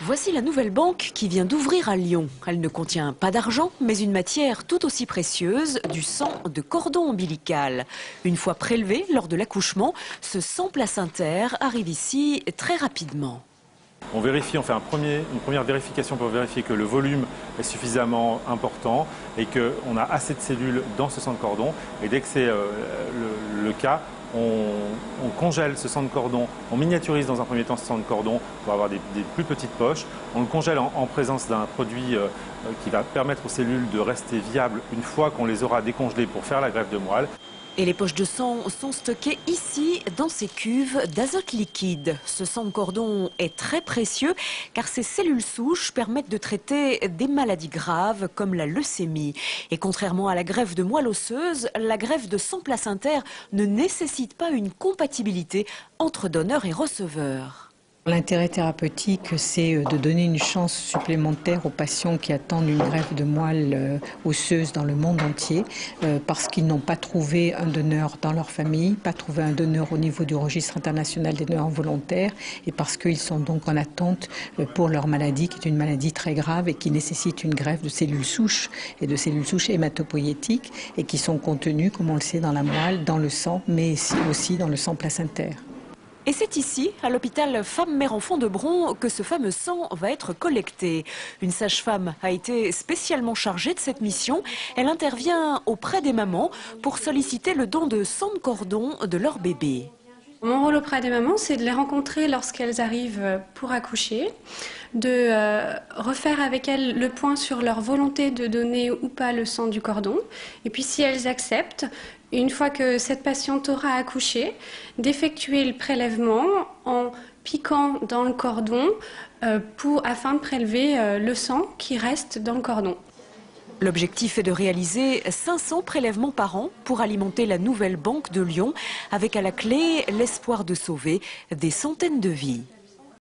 Voici la nouvelle banque qui vient d'ouvrir à Lyon. Elle ne contient pas d'argent, mais une matière tout aussi précieuse, du sang de cordon ombilical. Une fois prélevé lors de l'accouchement, ce sang placentaire arrive ici très rapidement. On vérifie, on fait une première vérification pour vérifier que le volume est suffisamment important et qu'on a assez de cellules dans ce sang de cordon. Et dès que c'est le cas, on congèle ce sang de cordon, on miniaturise dans un premier temps ce sang de cordon pour avoir des plus petites poches. On le congèle en présence d'un produit qui va permettre aux cellules de rester viables une fois qu'on les aura décongelées pour faire la greffe de moelle. Et les poches de sang sont stockées ici, dans ces cuves d'azote liquide. Ce sang de cordon est très précieux car ces cellules souches permettent de traiter des maladies graves comme la leucémie. Et contrairement à la greffe de moelle osseuse, la greffe de sang placentaire ne nécessite pas une compatibilité entre donneur et receveur. L'intérêt thérapeutique, c'est de donner une chance supplémentaire aux patients qui attendent une greffe de moelle osseuse dans le monde entier parce qu'ils n'ont pas trouvé un donneur dans leur famille, pas trouvé un donneur au niveau du registre international des donneurs volontaires et parce qu'ils sont donc en attente pour leur maladie qui est une maladie très grave et qui nécessite une greffe de cellules souches et de cellules souches hématopoïétiques et qui sont contenues, comme on le sait, dans la moelle, dans le sang, mais aussi dans le sang placentaire. Et c'est ici, à l'hôpital Femmes-Mère-Enfants de Bron, que ce fameux sang va être collecté. Une sage-femme a été spécialement chargée de cette mission. Elle intervient auprès des mamans pour solliciter le don de sang de cordon de leur bébé. Mon rôle auprès des mamans, c'est de les rencontrer lorsqu'elles arrivent pour accoucher, de refaire avec elles le point sur leur volonté de donner ou pas le sang du cordon. Et puis si elles acceptent, une fois que cette patiente aura accouché, d'effectuer le prélèvement en piquant dans le cordon afin de prélever le sang qui reste dans le cordon. L'objectif est de réaliser 500 prélèvements par an pour alimenter la nouvelle banque de Lyon, avec à la clé l'espoir de sauver des centaines de vies.